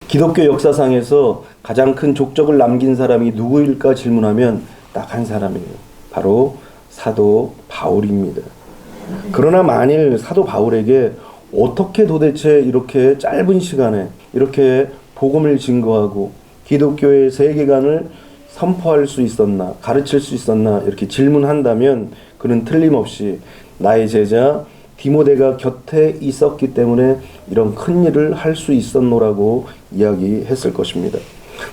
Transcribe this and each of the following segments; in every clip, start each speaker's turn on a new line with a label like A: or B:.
A: 기독교 역사상에서 가장 큰 족적을 남긴 사람이 누구일까 질문하면 딱 한 사람이에요. 바로 사도 바울입니다. 그러나 만일 사도 바울에게 어떻게 도대체 이렇게 짧은 시간에 이렇게 복음을 증거하고 기독교의 세계관을 선포할 수 있었나, 가르칠 수 있었나 이렇게 질문한다면 그는 틀림없이 나의 제자 디모데가 곁에 있었기 때문에 이런 큰 일을 할 수 있었노라고 이야기했을 것입니다.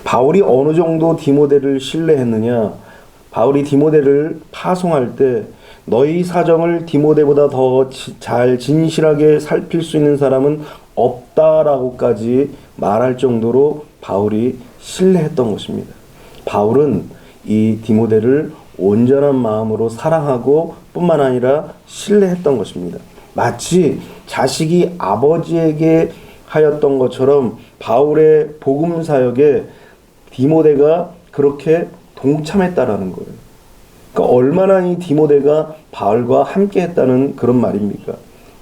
A: 바울이 어느 정도 디모데를 신뢰했느냐? 바울이 디모데를 파송할 때 너희 사정을 디모데보다 더 잘 진실하게 살필 수 있는 사람은 없다라고까지 말할 정도로 바울이 신뢰했던 것입니다. 바울은 이 디모데를 온전한 마음으로 사랑하고 뿐만 아니라 신뢰했던 것입니다. 마치 자식이 아버지에게 하였던 것처럼 바울의 복음 사역에 디모데가 그렇게 동참했다라는 거예요. 그러니까 얼마나 이 디모데가 바울과 함께 했다는 그런 말입니까?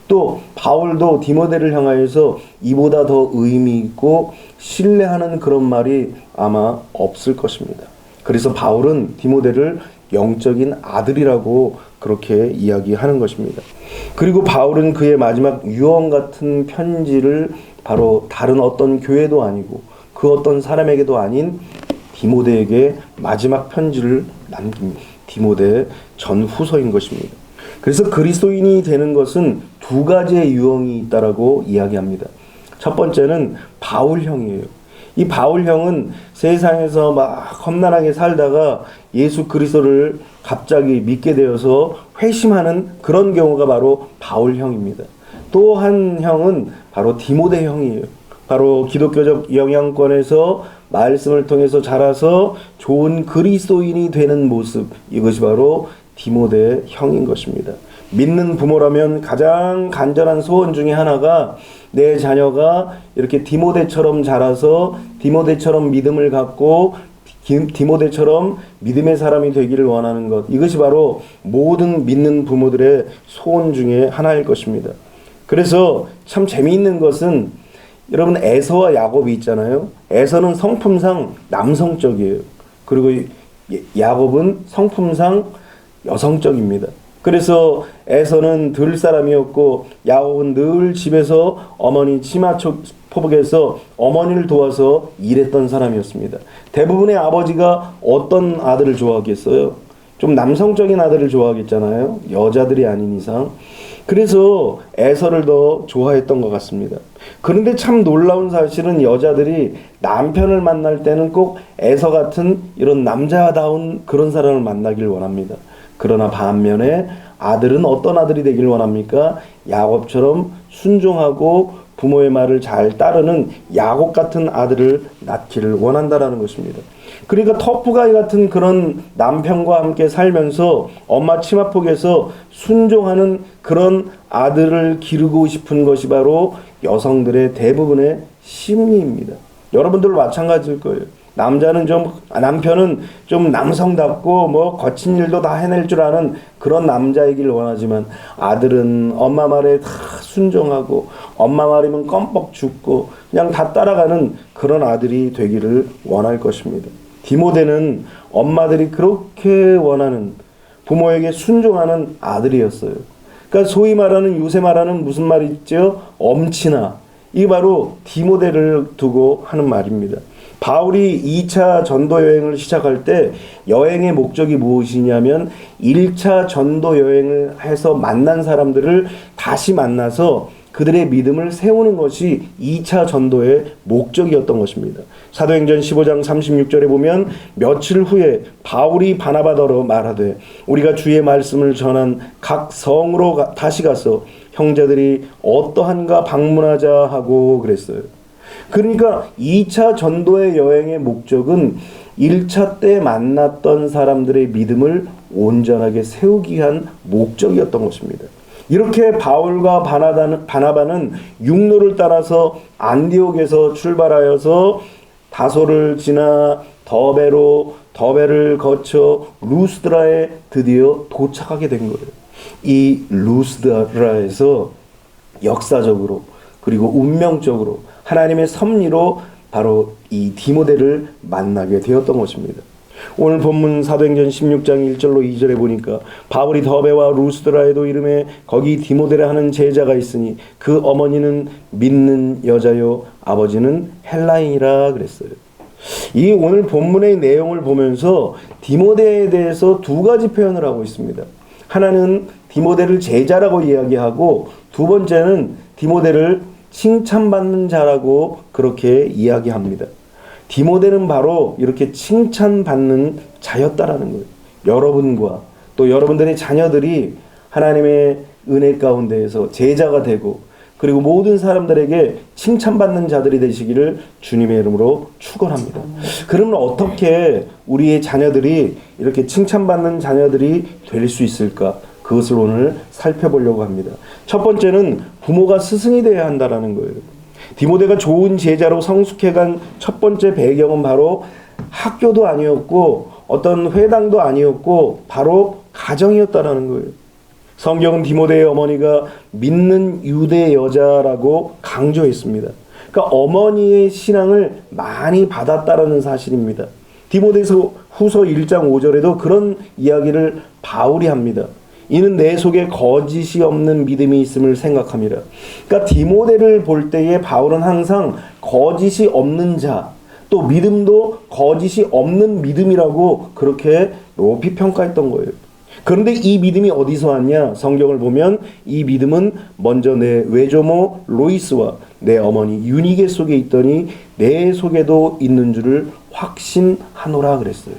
A: 또 바울도 디모데를 향하여서 이보다 더 의미 있고 신뢰하는 그런 말이 아마 없을 것입니다. 그래서 바울은 디모데를 영적인 아들이라고 그렇게 이야기하는 것입니다. 그리고 바울은 그의 마지막 유언 같은 편지를 바로 다른 어떤 교회도 아니고 그 어떤 사람에게도 아닌 디모데에게 마지막 편지를 남깁니다. 디모데 전후서인 것입니다. 그래서 그리스도인이 되는 것은 두 가지의 유형이 있다라고 이야기합니다. 첫 번째는 바울형이에요. 이 바울형은 세상에서 막 험난하게 살다가 예수 그리스도를 갑자기 믿게 되어서 회심하는 그런 경우가 바로 바울형입니다. 또 한 형은 바로 디모데형이에요. 바로 기독교적 영향권에서 말씀을 통해서 자라서 좋은 그리스도인이 되는 모습, 이것이 바로 디모데형인 것입니다. 믿는 부모라면 가장 간절한 소원 중에 하나가 내 자녀가 이렇게 디모데처럼 자라서 디모데처럼 믿음을 갖고 디모데처럼 믿음의 사람이 되기를 원하는 것, 이것이 바로 모든 믿는 부모들의 소원 중에 하나일 것입니다. 그래서 참 재미있는 것은 여러분 에서와 야곱이 있잖아요. 에서는 성품상 남성적이에요. 그리고 야곱은 성품상 여성적입니다. 그래서 에서는 들 사람이었고 야곱은 늘 집에서 어머니 치마 포복에서 어머니를 도와서 일했던 사람이었습니다. 대부분의 아버지가 어떤 아들을 좋아하겠어요? 좀 남성적인 아들을 좋아하겠잖아요. 여자들이 아닌 이상. 그래서 에서를 더 좋아했던 것 같습니다. 그런데 참 놀라운 사실은 여자들이 남편을 만날 때는 꼭 에서 같은 이런 남자다운 그런 사람을 만나길 원합니다. 그러나 반면에 아들은 어떤 아들이 되길 원합니까? 야곱처럼 순종하고 부모의 말을 잘 따르는 야곱 같은 아들을 낳기를 원한다라는 것입니다. 그러니까 터프가이 같은 그런 남편과 함께 살면서 엄마 치마폭에서 순종하는 그런 아들을 기르고 싶은 것이 바로 여성들의 대부분의 심리입니다. 여러분들도 마찬가지일 거예요. 남편은 좀 남성답고 뭐 거친 일도 다 해낼 줄 아는 그런 남자이길 원하지만 아들은 엄마 말에 다 순종하고 엄마 말이면 껌뻑 죽고 그냥 다 따라가는 그런 아들이 되기를 원할 것입니다. 디모데는 엄마들이 그렇게 원하는 부모에게 순종하는 아들이었어요. 그러니까 소위 말하는 요새 말하는 무슨 말이 있죠? 엄친아. 이게 바로 디모데를 두고 하는 말입니다. 바울이 2차 전도 여행을 시작할 때 여행의 목적이 무엇이냐면 1차 전도 여행을 해서 만난 사람들을 다시 만나서 그들의 믿음을 세우는 것이 2차 전도의 목적이었던 것입니다. 사도행전 15장 36절에 보면 며칠 후에 바울이 바나바더러 말하되 우리가 주의 말씀을 전한 각 성으로 다시 가서 형제들이 어떠한가 방문하자 하고 그랬어요. 그러니까 2차 전도의 여행의 목적은 1차 때 만났던 사람들의 믿음을 온전하게 세우기 위한 목적이었던 것입니다. 이렇게 바울과 바나바는 육로를 따라서 안디옥에서 출발하여서 다소를 지나 더베를 거쳐 루스드라에 드디어 도착하게 된 거예요. 이 루스드라에서 역사적으로 그리고 운명적으로 하나님의 섭리로 바로 이 디모데를 만나게 되었던 것입니다. 오늘 본문 사도행전 16장 1절로 2절에 보니까 바울이 더베와 루스드라에도 이름에 거기 디모데라 하는 제자가 있으니 그 어머니는 믿는 여자요 아버지는 헬라인이라 그랬어요. 이 오늘 본문의 내용을 보면서 디모데에 대해서 두 가지 표현을 하고 있습니다. 하나는 디모데를 제자라고 이야기하고 두 번째는 디모데를 칭찬받는 자라고 그렇게 이야기합니다. 디모데는 바로 이렇게 칭찬받는 자였다라는 거예요. 여러분과 또 여러분들의 자녀들이 하나님의 은혜 가운데에서 제자가 되고 그리고 모든 사람들에게 칭찬받는 자들이 되시기를 주님의 이름으로 축원합니다. 그러면 어떻게 우리의 자녀들이 이렇게 칭찬받는 자녀들이 될 수 있을까? 그것을 오늘 살펴보려고 합니다. 첫 번째는 부모가 스승이 되어야 한다라는 거예요. 디모데가 좋은 제자로 성숙해간 첫 번째 배경은 바로 학교도 아니었고 어떤 회당도 아니었고 바로 가정이었다라는 거예요. 성경은 디모데의 어머니가 믿는 유대 여자라고 강조했습니다. 그러니까 어머니의 신앙을 많이 받았다라는 사실입니다. 디모데서 후서 1장 5절에도 그런 이야기를 바울이 합니다. 이는 내 속에 거짓이 없는 믿음이 있음을 생각함이라. 그러니까 디모데를 볼 때에 바울은 항상 거짓이 없는 자, 또 믿음도 거짓이 없는 믿음이라고 그렇게 높이 평가했던 거예요. 그런데 이 믿음이 어디서 왔냐? 성경을 보면 이 믿음은 먼저 내 외조모 로이스와 내 어머니 유니게 속에 있더니 내 속에도 있는 줄을 확신하노라 그랬어요.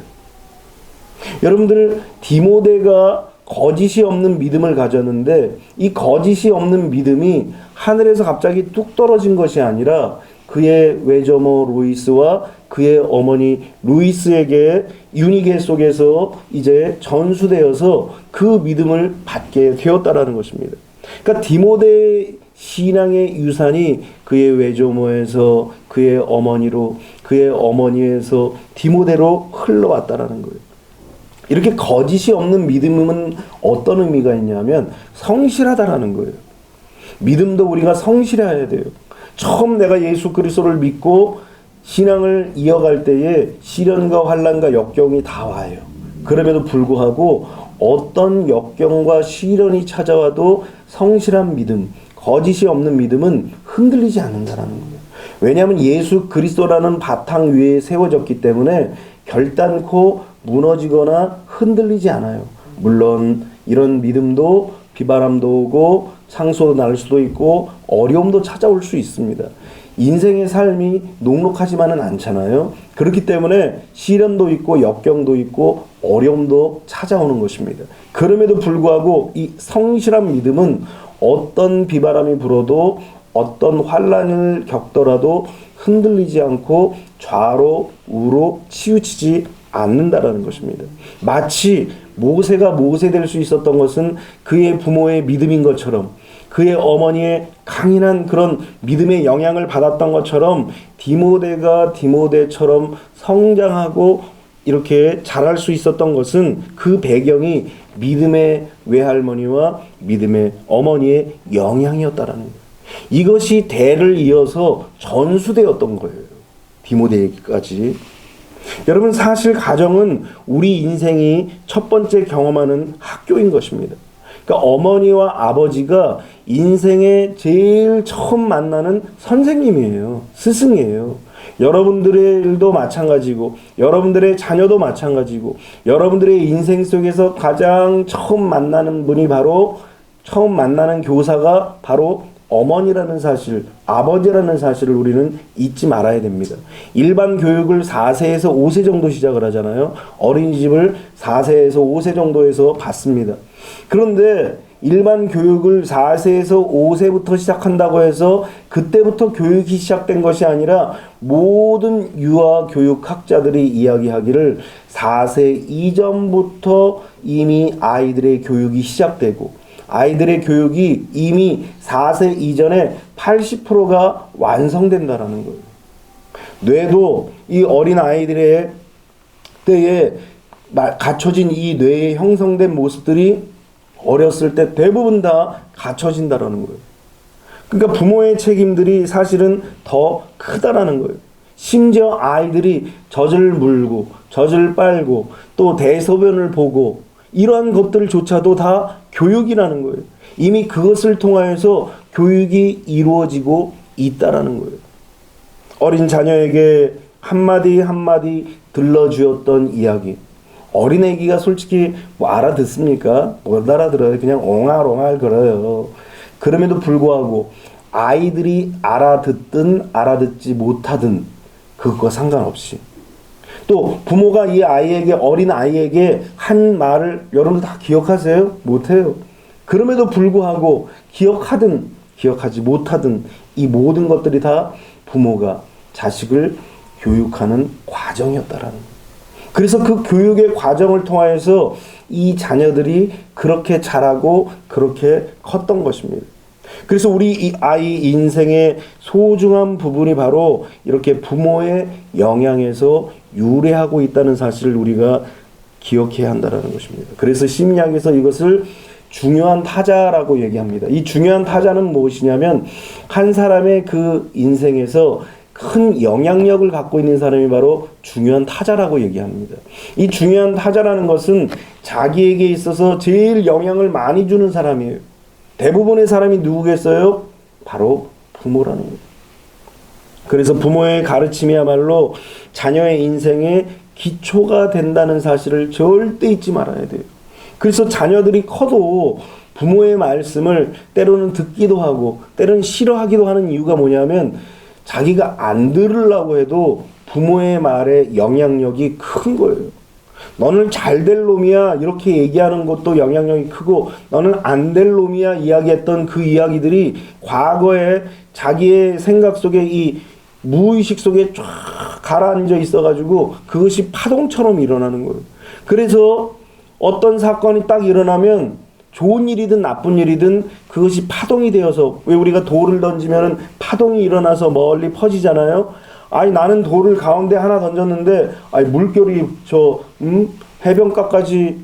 A: 여러분들, 디모데가 거짓이 없는 믿음을 가졌는데 이 거짓이 없는 믿음이 하늘에서 갑자기 뚝 떨어진 것이 아니라 그의 외조모 로이스와 그의 어머니 루이스에게 유니게 속에서 이제 전수되어서 그 믿음을 받게 되었다라는 것입니다. 그러니까 디모데의 신앙의 유산이 그의 외조모에서 그의 어머니로 그의 어머니에서 디모데로 흘러왔다라는 거예요. 이렇게 거짓이 없는 믿음은 어떤 의미가 있냐면 성실하다라는 거예요. 믿음도 우리가 성실해야 돼요. 처음 내가 예수 그리스도를 믿고 신앙을 이어갈 때에 시련과 환난과 역경이 다 와요. 그럼에도 불구하고 어떤 역경과 시련이 찾아와도 성실한 믿음, 거짓이 없는 믿음은 흔들리지 않는다라는 거예요. 왜냐하면 예수 그리스도라는 바탕 위에 세워졌기 때문에 결단코 무너지거나 흔들리지 않아요. 물론 이런 믿음도 비바람도 오고 상소도 날 수도 있고 어려움도 찾아올 수 있습니다. 인생의 삶이 녹록하지만은 않잖아요. 그렇기 때문에 시련도 있고 역경도 있고 어려움도 찾아오는 것입니다. 그럼에도 불구하고 이 성실한 믿음은 어떤 비바람이 불어도 어떤 환난을 겪더라도 흔들리지 않고 좌로 우로 치우치지 않는다라는 것입니다. 마치 모세가 모세 될 수 있었던 것은 그의 부모의 믿음인 것처럼 그의 어머니의 강인한 그런 믿음의 영향을 받았던 것처럼 디모데가 디모데처럼 성장하고 이렇게 자랄 수 있었던 것은 그 배경이 믿음의 외할머니와 믿음의 어머니의 영향이었다라는 거예요. 이것이 대를 이어서 전수되었던 거예요. 디모데까지. 여러분, 사실 가정은 우리 인생이 첫 번째 경험하는 학교인 것입니다. 그러니까 어머니와 아버지가 인생에 제일 처음 만나는 선생님이에요. 스승이에요. 여러분들의 일도 마찬가지고 여러분들의 자녀도 마찬가지고 여러분들의 인생 속에서 가장 처음 만나는 분이 바로 처음 만나는 교사가 바로 어머니라는 사실, 아버지라는 사실을 우리는 잊지 말아야 됩니다. 일반 교육을 4세에서 5세 정도 시작을 하잖아요. 어린이집을 4세에서 5세 정도에서 받습니다. 그런데 일반 교육을 4세에서 5세부터 시작한다고 해서 그때부터 교육이 시작된 것이 아니라 모든 유아 교육학자들이 이야기하기를 4세 이전부터 이미 아이들의 교육이 시작되고 아이들의 교육이 이미 4세 이전에 80%가 완성된다라는 거예요. 뇌도 이 어린 아이들의 때에 갖춰진 이 뇌에 형성된 모습들이 어렸을 때 대부분 다 갖춰진다라는 거예요. 그러니까 부모의 책임들이 사실은 더 크다라는 거예요. 심지어 아이들이 젖을 물고 젖을 빨고 또 대소변을 보고 이러한 것들조차도 다 교육이라는 거예요. 이미 그것을 통하여서 교육이 이루어지고 있다라는 거예요. 어린 자녀에게 한마디 한마디 들려주었던 이야기. 어린애기가 솔직히 뭐 알아듣습니까? 못 알아들어요. 그냥 옹알옹알 걸어요. 그럼에도 불구하고 아이들이 알아듣든 알아듣지 못하든 그것과 상관없이 또 부모가 이 아이에게, 어린 아이에게 한 말을 여러분들 다 기억하세요? 못해요. 그럼에도 불구하고 기억하든 기억하지 못하든 이 모든 것들이 다 부모가 자식을 교육하는 과정이었다라는 거예요. 그래서 그 교육의 과정을 통하여서 이 자녀들이 그렇게 자라고 그렇게 컸던 것입니다. 그래서 우리 이 아이 인생의 소중한 부분이 바로 이렇게 부모의 영향에서 유래하고 있다는 사실을 우리가 기억해야 한다는 것입니다. 그래서 심리학에서 이것을 중요한 타자라고 얘기합니다. 이 중요한 타자는 무엇이냐면 한 사람의 그 인생에서 큰 영향력을 갖고 있는 사람이 바로 중요한 타자라고 얘기합니다. 이 중요한 타자라는 것은 자기에게 있어서 제일 영향을 많이 주는 사람이에요. 대부분의 사람이 누구겠어요? 바로 부모라는 거예요. 그래서 부모의 가르침이야말로 자녀의 인생의 기초가 된다는 사실을 절대 잊지 말아야 돼요. 그래서 자녀들이 커도 부모의 말씀을 때로는 듣기도 하고 때로는 싫어하기도 하는 이유가 뭐냐면 자기가 안 들으려고 해도 부모의 말에 영향력이 큰 거예요. 너는 잘 될 놈이야 이렇게 얘기하는 것도 영향력이 크고 너는 안 될 놈이야 이야기했던 그 이야기들이 과거에 자기의 생각 속에 이 무의식 속에 쫙 가라앉아 있어가지고 그것이 파동처럼 일어나는 거예요. 그래서 어떤 사건이 딱 일어나면 좋은 일이든 나쁜 일이든 그것이 파동이 되어서, 왜 우리가 돌을 던지면 파동이 일어나서 멀리 퍼지잖아요. 아니 나는 돌을 가운데 하나 던졌는데 아니 물결이 저 해변가까지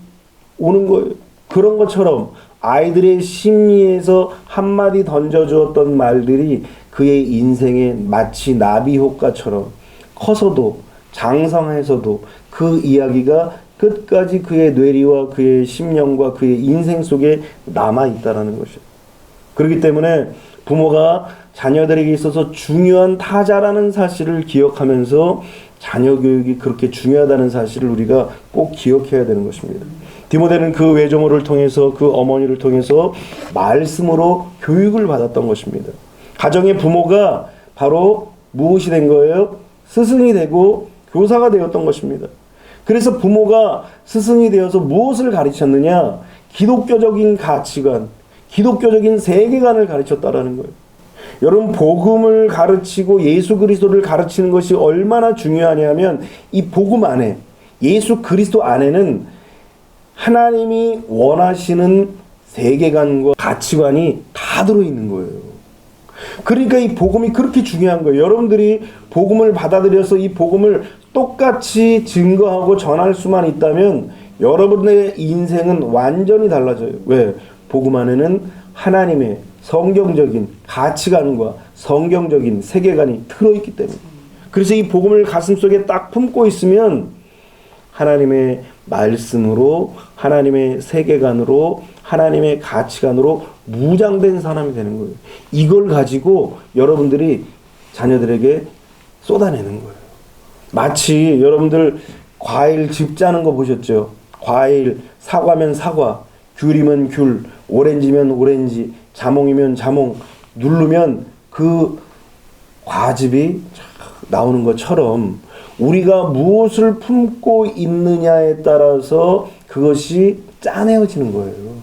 A: 오는 거예요. 그런 것처럼 아이들의 심리에서 한마디 던져주었던 말들이 그의 인생에 마치 나비 효과처럼 커서도 장성해서도 그 이야기가 끝까지 그의 뇌리와 그의 심령과 그의 인생 속에 남아있다는 것이에요. 그렇기 때문에 부모가 자녀들에게 있어서 중요한 타자라는 사실을 기억하면서 자녀 교육이 그렇게 중요하다는 사실을 우리가 꼭 기억해야 되는 것입니다. 디모데는 그 외조모를 통해서, 그 어머니를 통해서 말씀으로 교육을 받았던 것입니다. 가정의 부모가 바로 무엇이 된 거예요? 스승이 되고 교사가 되었던 것입니다. 그래서 부모가 스승이 되어서 무엇을 가르쳤느냐? 기독교적인 가치관, 기독교적인 세계관을 가르쳤다라는 거예요. 여러분, 복음을 가르치고 예수 그리스도를 가르치는 것이 얼마나 중요하냐면 이 복음 안에, 예수 그리스도 안에는 하나님이 원하시는 세계관과 가치관이 다 들어있는 거예요. 그러니까 이 복음이 그렇게 중요한 거예요. 여러분들이 복음을 받아들여서 이 복음을 똑같이 증거하고 전할 수만 있다면 여러분의 인생은 완전히 달라져요. 왜? 복음 안에는 하나님의 성경적인 가치관과 성경적인 세계관이 들어있기 때문에. 그래서 이 복음을 가슴속에 딱 품고 있으면 하나님의 말씀으로, 하나님의 세계관으로, 하나님의 가치관으로 무장된 사람이 되는 거예요. 이걸 가지고 여러분들이 자녀들에게 쏟아내는 거예요. 마치 여러분들 과일 즙 짜는 거 보셨죠? 과일, 사과면 사과, 귤이면 귤, 오렌지면 오렌지, 자몽이면 자몽, 누르면 그 과즙이 나오는 것처럼 우리가 무엇을 품고 있느냐에 따라서 그것이 짜내어지는 거예요.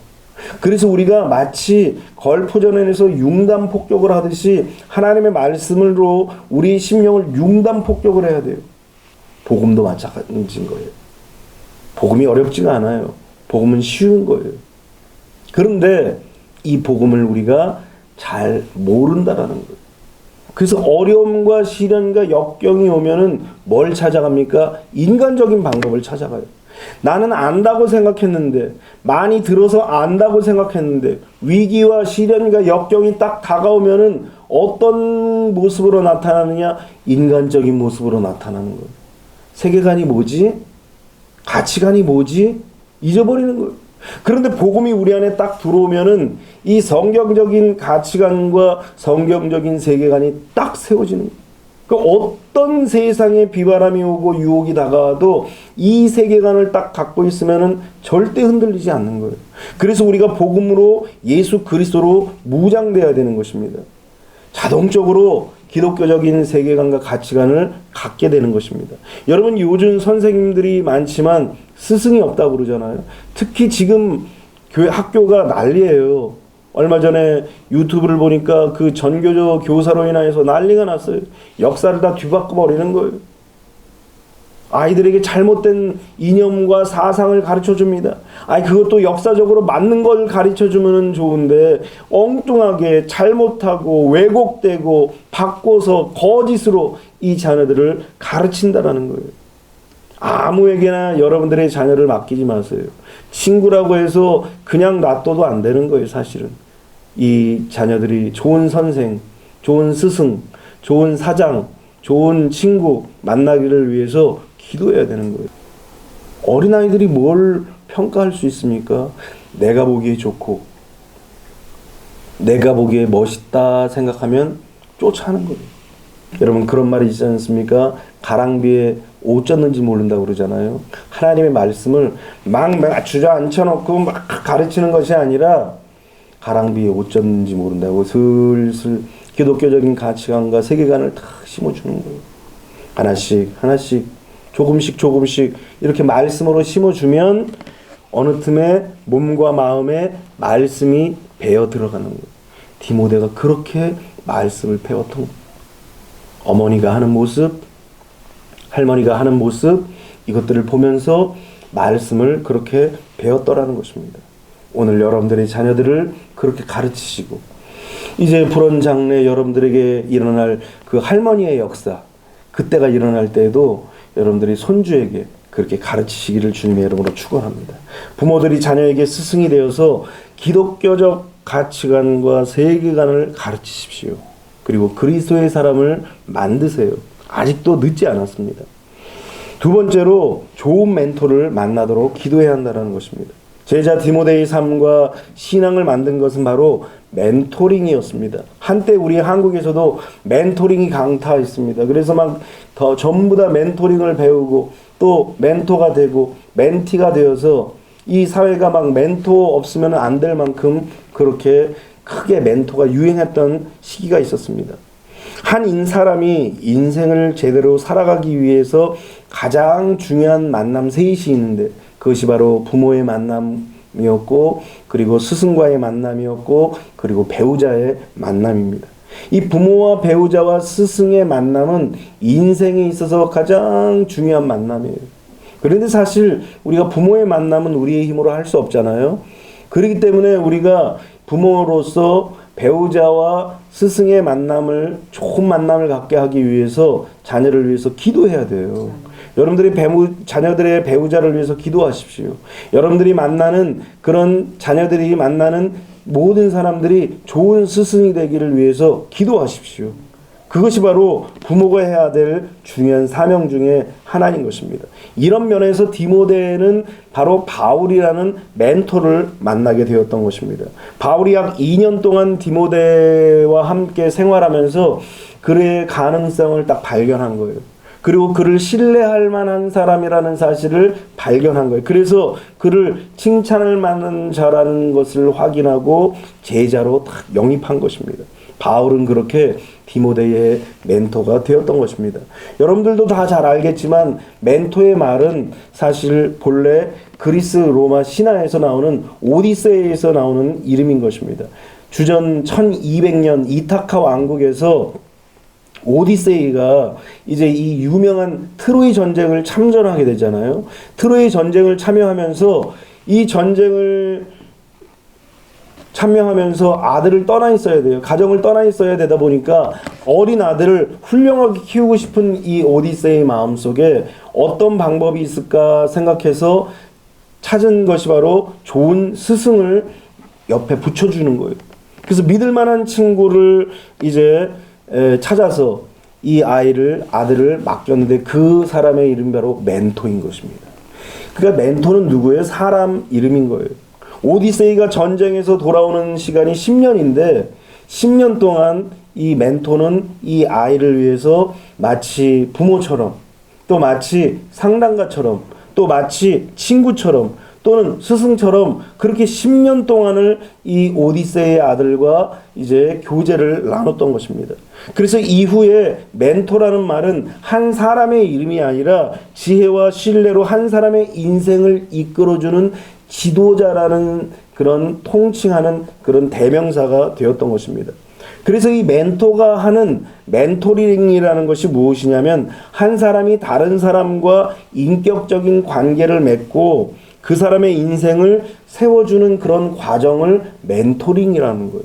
A: 그래서 우리가 마치 걸포전에서 융단 폭격을 하듯이 하나님의 말씀으로 우리의 심령을 융단 폭격을 해야 돼요. 복음도 마찬가지인 거예요. 복음이 어렵지가 않아요. 복음은 쉬운 거예요. 그런데 이 복음을 우리가 잘 모른다라는 거예요. 그래서 어려움과 시련과 역경이 오면은 뭘 찾아갑니까? 인간적인 방법을 찾아가요. 나는 안다고 생각했는데, 많이 들어서 안다고 생각했는데, 위기와 시련과 역경이 딱 다가오면은 어떤 모습으로 나타나느냐? 인간적인 모습으로 나타나는 거예요. 세계관이 뭐지? 가치관이 뭐지? 잊어버리는 거예요. 그런데 복음이 우리 안에 딱 들어오면은 이 성경적인 가치관과 성경적인 세계관이 딱 세워지는 거예요. 그 어떤 세상에 비바람이 오고 유혹이 다가와도 이 세계관을 딱 갖고 있으면은 절대 흔들리지 않는 거예요. 그래서 우리가 복음으로 예수 그리스도로 무장돼야 되는 것입니다. 자동적으로 기독교적인 세계관과 가치관을 갖게 되는 것입니다. 여러분, 요즘 선생님들이 많지만 스승이 없다고 그러잖아요. 특히 지금 교회 학교가 난리예요. 얼마 전에 유튜브를 보니까 그 전교조 교사로 인해서 난리가 났어요. 역사를 다 뒤바꿔 버리는 거예요. 아이들에게 잘못된 이념과 사상을 가르쳐 줍니다. 그것도 역사적으로 맞는 걸 가르쳐 주면 좋은데 엉뚱하게 잘못하고 왜곡되고 바꿔서 거짓으로 이 자녀들을 가르친다라는 거예요. 아무에게나 여러분들의 자녀를 맡기지 마세요. 친구라고 해서 그냥 놔둬도 안 되는 거예요, 사실은. 이 자녀들이 좋은 선생, 좋은 스승, 좋은 사장, 좋은 친구 만나기를 위해서 기도해야 되는 거예요. 어린아이들이 뭘 평가할 수 있습니까? 내가 보기에 좋고 내가 보기에 멋있다 생각하면 쫓아하는 거예요. 여러분, 그런 말이 있지 않습니까? 가랑비에 옷 젖는지 모른다고 그러잖아요. 하나님의 말씀을 막 주저앉혀놓고 막 가르치는 것이 아니라 가랑비에 옷 젖는지 모른다고 슬슬 기독교적인 가치관과 세계관을 다 심어주는 거예요. 하나씩 조금씩 이렇게 말씀으로 심어주면 어느 틈에 몸과 마음에 말씀이 배어 들어가는 거예요. 디모데가 그렇게 말씀을 배웠던 거예요. 어머니가 하는 모습, 할머니가 하는 모습, 이것들을 보면서 말씀을 그렇게 배웠더라는 것입니다. 오늘 여러분들의 자녀들을 그렇게 가르치시고, 이제 불원 장래 여러분들에게 일어날 그 할머니의 역사, 그때가 일어날 때에도 여러분들이 손주에게 그렇게 가르치시기를 주님의 이름으로 축원합니다. 부모들이 자녀에게 스승이 되어서 기독교적 가치관과 세계관을 가르치십시오. 그리고 그리스도의 사람을 만드세요. 아직도 늦지 않았습니다. 두 번째로, 좋은 멘토를 만나도록 기도해야 한다는 것입니다. 제자 디모데의 삶과 신앙을 만든 것은 바로 멘토링이었습니다. 한때 우리 한국에서도 멘토링이 강타했습니다. 그래서 막 전부 다 멘토링을 배우고 또 멘토가 되고 멘티가 되어서 이 사회가 막 멘토 없으면 안 될 만큼 그렇게 크게 멘토가 유행했던 시기가 있었습니다. 한 사람이 인생을 제대로 살아가기 위해서 가장 중요한 만남 셋이 있는데, 그것이 바로 부모의 만남이었고, 그리고 스승과의 만남이었고, 그리고 배우자의 만남입니다. 이 부모와 배우자와 스승의 만남은 인생에 있어서 가장 중요한 만남이에요. 그런데 사실 우리가 부모의 만남은 우리의 힘으로 할 수 없잖아요. 그렇기 때문에 우리가 부모로서 배우자와 스승의 만남을, 좋은 만남을 갖게 하기 위해서 자녀를 위해서 기도해야 돼요. 여러분들이 자녀들의 배우자를 위해서 기도하십시오. 여러분들이 만나는 그런 자녀들이 만나는 모든 사람들이 좋은 스승이 되기를 위해서 기도하십시오. 그것이 바로 부모가 해야 될 중요한 사명 중에 하나인 것입니다. 이런 면에서 디모데는 바로 바울이라는 멘토를 만나게 되었던 것입니다. 바울이 약 2년 동안 디모데와 함께 생활하면서 그의 가능성을 딱 발견한 거예요. 그리고 그를 신뢰할 만한 사람이라는 사실을 발견한 거예요. 그래서 그를 칭찬할 만한 자라는 것을 확인하고 제자로 딱 영입한 것입니다. 바울은 그렇게 디모데의 멘토가 되었던 것입니다. 여러분들도 다 잘 알겠지만 멘토의 말은 사실 본래 그리스 로마 신화에서 나오는 오디세이에서 나오는 이름인 것입니다. 주전 1200년 이타카 왕국에서 오디세이가 이제 이 유명한 트로이 전쟁을 참전하게 되잖아요. 트로이 전쟁을 참여하면서 이 전쟁을 참여하면서 아들을 떠나 있어야 돼요. 가정을 떠나 있어야 되다 보니까 어린 아들을 훌륭하게 키우고 싶은 이 오디세이의 마음속에 어떤 방법이 있을까 생각해서 찾은 것이 바로 좋은 스승을 옆에 붙여주는 거예요. 그래서 믿을 만한 친구를 이제 찾아서 이 아들을 맡겼는데 그 사람의 이름이 바로 멘토인 것입니다. 그러니까 멘토는 누구예요? 사람 이름인 거예요. 오디세이가 전쟁에서 돌아오는 시간이 10년인데 10년 동안 이 멘토는 이 아이를 위해서 마치 부모처럼, 또 마치 상담가처럼, 또 마치 친구처럼, 또는 스승처럼 그렇게 10년 동안을 이 오디세이의 아들과 이제 교제를 나눴던 것입니다. 그래서 이후에 멘토라는 말은 한 사람의 이름이 아니라 지혜와 신뢰로 한 사람의 인생을 이끌어주는 지도자라는 그런 통칭하는 그런 대명사가 되었던 것입니다. 그래서 이 멘토가 하는 멘토링이라는 것이 무엇이냐면 한 사람이 다른 사람과 인격적인 관계를 맺고 그 사람의 인생을 세워주는 그런 과정을 멘토링이라는 거예요.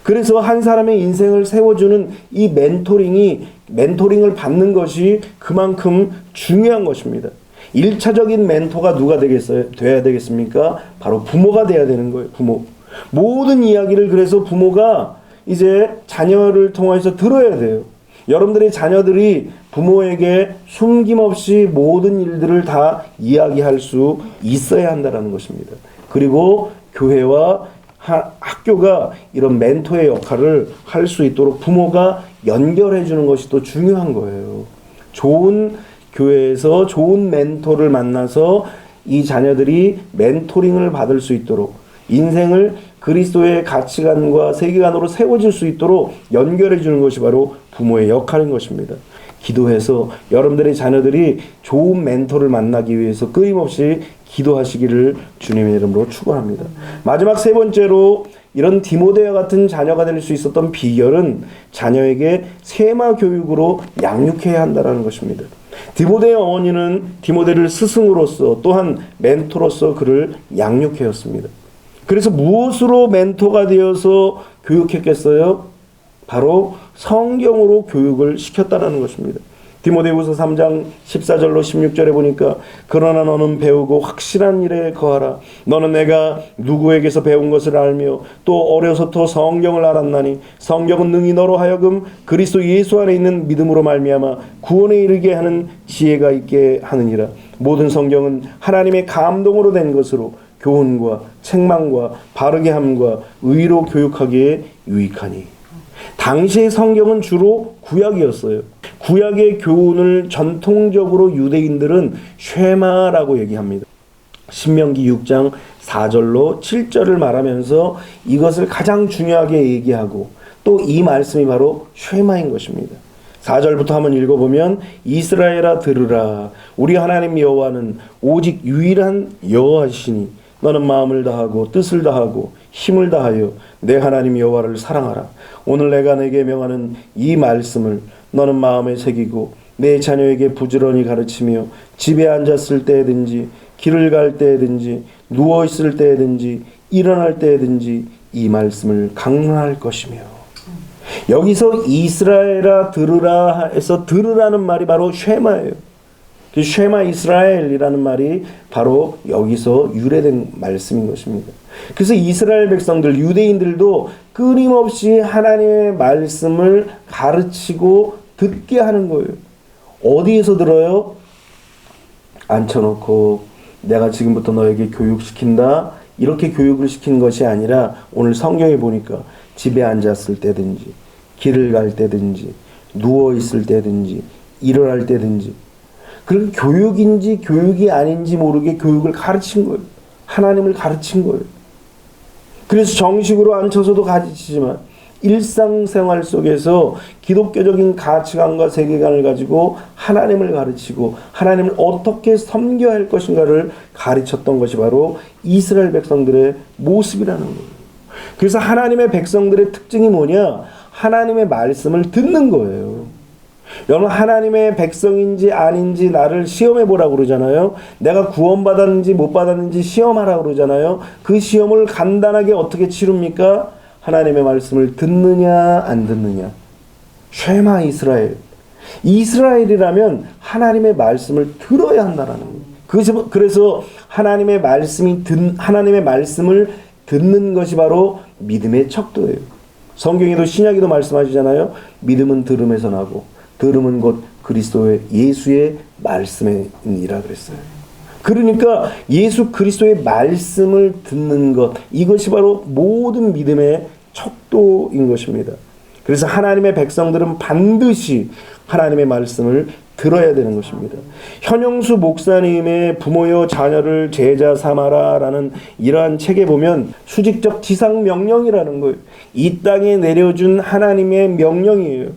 A: 그래서 한 사람의 인생을 세워주는 이 멘토링을 받는 것이 그만큼 중요한 것입니다. 1차적인 멘토가 누가 돼야 되겠습니까? 바로 부모가 돼야 되는 거예요. 부모. 모든 이야기를 그래서 부모가 이제 자녀를 통해서 들어야 돼요. 여러분들의 자녀들이 부모에게 숨김없이 모든 일들을 다 이야기할 수 있어야 한다는 것입니다. 그리고 교회와 학교가 이런 멘토의 역할을 할 수 있도록 부모가 연결해 주는 것이 또 중요한 거예요. 좋은 교회에서 좋은 멘토를 만나서 이 자녀들이 멘토링을 받을 수 있도록 인생을 그리스도의 가치관과 세계관으로 세워질 수 있도록 연결해 주는 것이 바로 부모의 역할인 것입니다. 기도해서 여러분들의 자녀들이 좋은 멘토를 만나기 위해서 끊임없이 기도하시기를 주님의 이름으로 축원합니다. 마지막 세 번째로 이런 디모데와 같은 자녀가 될 수 있었던 비결은 자녀에게 세마 교육으로 양육해야 한다는 것입니다. 디모데의 어머니는 디모데를 스승으로서 또한 멘토로서 그를 양육해왔습니다. 그래서 무엇으로 멘토가 되어서 교육했겠어요? 바로 성경으로 교육을 시켰다는 것입니다. 디모데후서 3장 14절로 16절에 보니까 그러나 너는 배우고 확실한 일에 거하라. 너는 내가 누구에게서 배운 것을 알며 또 어려서부터 성경을 알았나니 성경은 능히 너로 하여금 그리스도 예수 안에 있는 믿음으로 말미암아 구원에 이르게 하는 지혜가 있게 하느니라. 모든 성경은 하나님의 감동으로 된 것으로 교훈과 책망과 바르게 함과 의로 교육하기에 유익하니. 당시의 성경은 주로 구약이었어요. 구약의 교훈을 전통적으로 유대인들은 쉐마라고 얘기합니다. 신명기 6장 4절로 7절을 말하면서 이것을 가장 중요하게 얘기하고 또 이 말씀이 바로 쉐마인 것입니다. 4절부터 한번 읽어보면 이스라엘아 들으라. 우리 하나님 여호와는 오직 유일한 여호와시니 너는 마음을 다하고 뜻을 다하고 힘을 다하여 내 하나님 여호와를 사랑하라. 오늘 내가 내게 명하는 이 말씀을 너는 마음에 새기고 내 자녀에게 부지런히 가르치며 집에 앉았을 때든지 길을 갈 때든지 누워있을 때든지 일어날 때든지 이 말씀을 강론할 것이며. 여기서 이스라엘아 들으라 해서 들으라는 말이 바로 쉐마예요. 그 쉐마 이스라엘이라는 말이 바로 여기서 유래된 말씀인 것입니다. 그래서 이스라엘 백성들, 유대인들도 끊임없이 하나님의 말씀을 가르치고 듣게 하는 거예요. 어디에서 들어요? 앉혀놓고 내가 지금부터 너에게 교육시킨다. 이렇게 교육을 시키는 것이 아니라 오늘 성경에 보니까 집에 앉았을 때든지 길을 갈 때든지 누워있을 때든지 일어날 때든지 그리고 교육인지 교육이 아닌지 모르게 교육을 가르친 거예요. 하나님을 가르친 거예요. 그래서 정식으로 앉혀서도 가르치지만 일상생활 속에서 기독교적인 가치관과 세계관을 가지고 하나님을 가르치고 하나님을 어떻게 섬겨야 할 것인가를 가르쳤던 것이 바로 이스라엘 백성들의 모습이라는 거예요. 그래서 하나님의 백성들의 특징이 뭐냐? 하나님의 말씀을 듣는 거예요. 여러분, 하나님의 백성인지 아닌지 나를 시험해 보라고 그러잖아요. 내가 구원받았는지 못 받았는지 시험하라고 그러잖아요. 그 시험을 간단하게 어떻게 치릅니까? 하나님의 말씀을 듣느냐 안 듣느냐. 쉐마 이스라엘. 이스라엘이라면 하나님의 말씀을 들어야 한다라는 거예요. 그래서 하나님의 말씀을 듣는 것이 바로 믿음의 척도예요. 성경에도 신약에도 말씀하시잖아요. 믿음은 들음에서 나고 들음은 곧 그리스도의 예수의 말씀이라 그랬어요. 그러니까 예수 그리스도의 말씀을 듣는 것, 이것이 바로 모든 믿음의 척도인 것입니다. 그래서 하나님의 백성들은 반드시 하나님의 말씀을 들어야 되는 것입니다. 현영수 목사님의 부모여 자녀를 제자 삼아라라는 이러한 책에 보면 수직적 지상 명령이라는 거예요. 이 땅에 내려준 하나님의 명령이에요.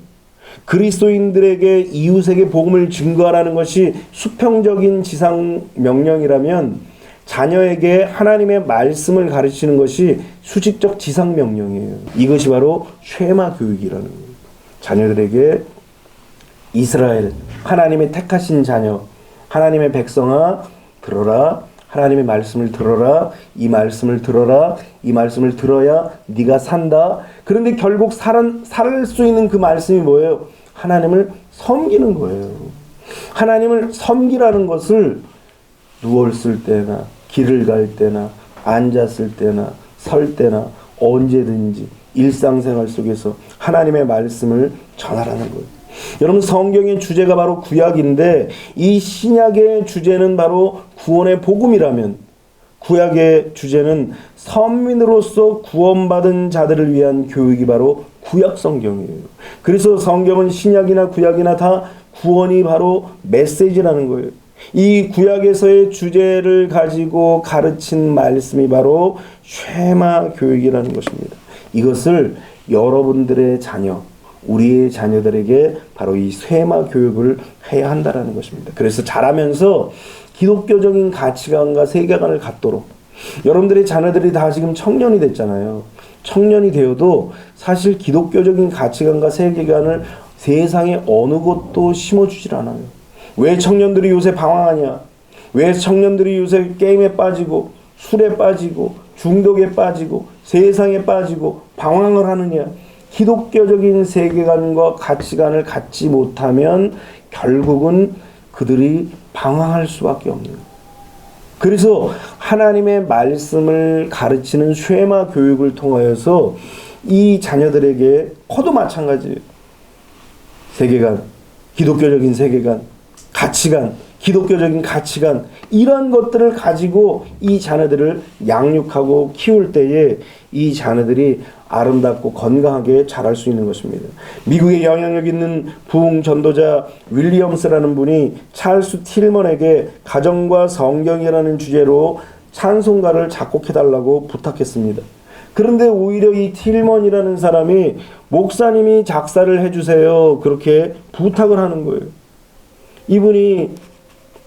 A: 그리스도인들에게 이웃에게 복음을 증거하라는 것이 수평적인 지상 명령이라면 자녀에게 하나님의 말씀을 가르치는 것이 수직적 지상 명령이에요. 이것이 바로 쉐마 교육이라는 거예요. 자녀들에게 이스라엘, 하나님의 택하신 자녀, 하나님의 백성아 들어라. 하나님의 말씀을 들어라. 이 말씀을 들어라. 이 말씀을 들어야 네가 산다. 그런데 결국 살 수 있는 그 말씀이 뭐예요? 하나님을 섬기는 거예요. 하나님을 섬기라는 것을 누웠을 때나 길을 갈 때나 앉았을 때나 설 때나 언제든지 일상생활 속에서 하나님의 말씀을 전하라는 거예요. 여러분, 성경의 주제가 바로 구약인데 이 신약의 주제는 바로 구원의 복음이라면 구약의 주제는 선민으로서 구원받은 자들을 위한 교육이 바로 구약 성경이에요. 그래서 성경은 신약이나 구약이나 다 구원이 바로 메시지라는 거예요. 이 구약에서의 주제를 가지고 가르친 말씀이 바로 쉐마 교육이라는 것입니다. 이것을 여러분들의 자녀, 우리의 자녀들에게 바로 이 쉐마 교육을 해야 한다는 것입니다. 그래서 자라면서 기독교적인 가치관과 세계관을 갖도록, 여러분들의 자녀들이 다 지금 청년이 됐잖아요. 청년이 되어도 사실 기독교적인 가치관과 세계관을 세상에 어느 곳도 심어주질 않아요. 왜 청년들이 요새 방황하냐? 왜 청년들이 요새 게임에 빠지고 술에 빠지고 중독에 빠지고 세상에 빠지고 방황을 하느냐? 기독교적인 세계관과 가치관을 갖지 못하면 결국은 그들이 방황할 수밖에 없는 거예요. 그래서 하나님의 말씀을 가르치는 쉐마 교육을 통하여서 이 자녀들에게 커도 마찬가지예요. 세계관, 기독교적인 세계관, 가치관, 기독교적인 가치관, 이런 것들을 가지고 이 자녀들을 양육하고 키울 때에 이 자녀들이 아름답고 건강하게 자랄 수 있는 것입니다. 미국의 영향력 있는 부흥 전도자 윌리엄스라는 분이 찰스 틸먼에게 가정과 성경이라는 주제로 찬송가를 작곡해달라고 부탁했습니다. 그런데 오히려 이 틸먼이라는 사람이 목사님이 작사를 해주세요, 그렇게 부탁을 하는 거예요. 이분이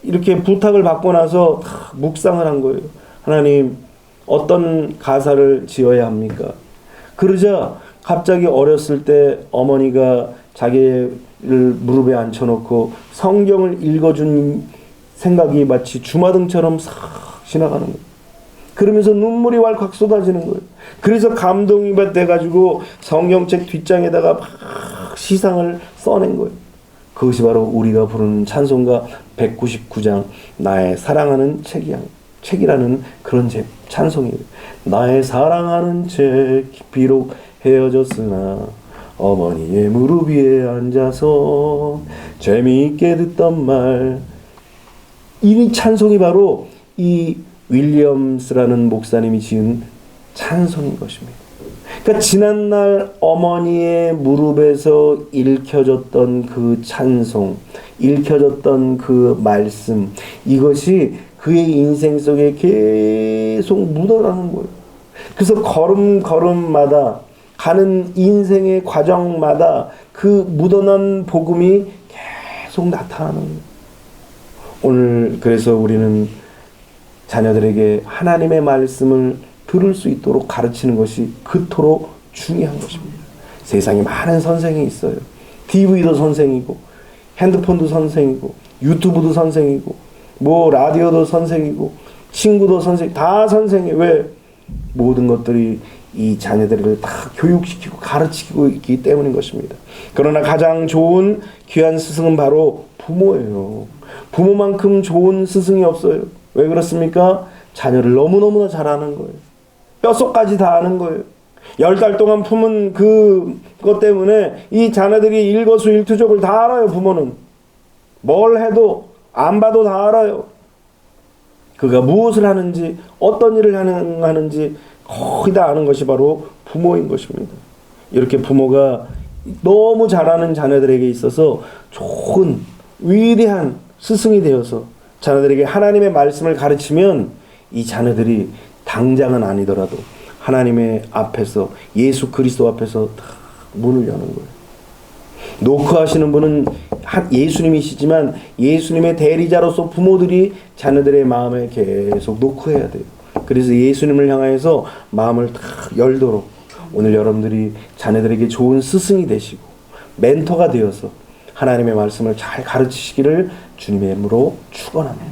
A: 이렇게 부탁을 받고 나서 묵상을 한 거예요. 하나님, 어떤 가사를 지어야 합니까? 그러자 갑자기 어렸을 때 어머니가 자기를 무릎에 앉혀놓고 성경을 읽어준 생각이 마치 주마등처럼 싹 지나가는 거예요. 그러면서 눈물이 왈칵 쏟아지는 거예요. 그래서 감동이 돼가지고 성경책 뒷장에다가 막 시상을 써낸 거예요. 그것이 바로 우리가 부르는 찬송가 199장 나의 사랑하는 책이라는 그런 찬송이에요. 나의 사랑하는 책, 비록 헤어졌으나 어머니의 무릎 위에 앉아서 재미있게 듣던 말. 이 찬송이 바로 이 윌리엄스라는 목사님이 지은 찬송인 것입니다. 그러니까 지난날 어머니의 무릎에서 읽혀졌던 그 찬송, 읽혀졌던 그 말씀, 이것이 그의 인생 속에 계속 묻어나는 거예요. 그래서 걸음걸음마다 가는 인생의 과정마다 그 묻어난 복음이 계속 나타나는 거예요. 오늘 그래서 우리는 자녀들에게 하나님의 말씀을 들을 수 있도록 가르치는 것이 그토록 중요한 것입니다. 세상에 많은 선생이 있어요. TV도 선생이고 핸드폰도 선생이고 유튜브도 선생이고 뭐 라디오도 선생이고 친구도 선생, 다 선생이. 왜? 모든 것들이 이 자녀들을 다 교육시키고 가르치고 있기 때문인 것입니다. 그러나 가장 좋은 귀한 스승은 바로 부모예요. 부모만큼 좋은 스승이 없어요. 왜 그렇습니까? 자녀를 너무너무나 잘 아는 거예요. 뼛속까지 다 아는 거예요. 10달 동안 품은 그것 때문에 이 자녀들이 일거수일투족을 다 알아요. 부모는 뭘 해도 안 봐도 다 알아요. 그가 무엇을 하는지, 어떤 일을 하는지 거의 다 아는 것이 바로 부모인 것입니다. 이렇게 부모가 너무 잘하는 자녀들에게 있어서 좋은 위대한 스승이 되어서 자녀들에게 하나님의 말씀을 가르치면 이 자녀들이 당장은 아니더라도 하나님의 앞에서, 예수 그리스도 앞에서 다 문을 여는 거예요. 노크하시는 분은 예수님이시지만 예수님의 대리자로서 부모들이 자녀들의 마음에 계속 노크해야 돼요. 그래서 예수님을 향해서 마음을 다 열도록 오늘 여러분들이 자녀들에게 좋은 스승이 되시고 멘토가 되어서 하나님의 말씀을 잘 가르치시기를 주님의 이름으로 축원합니다.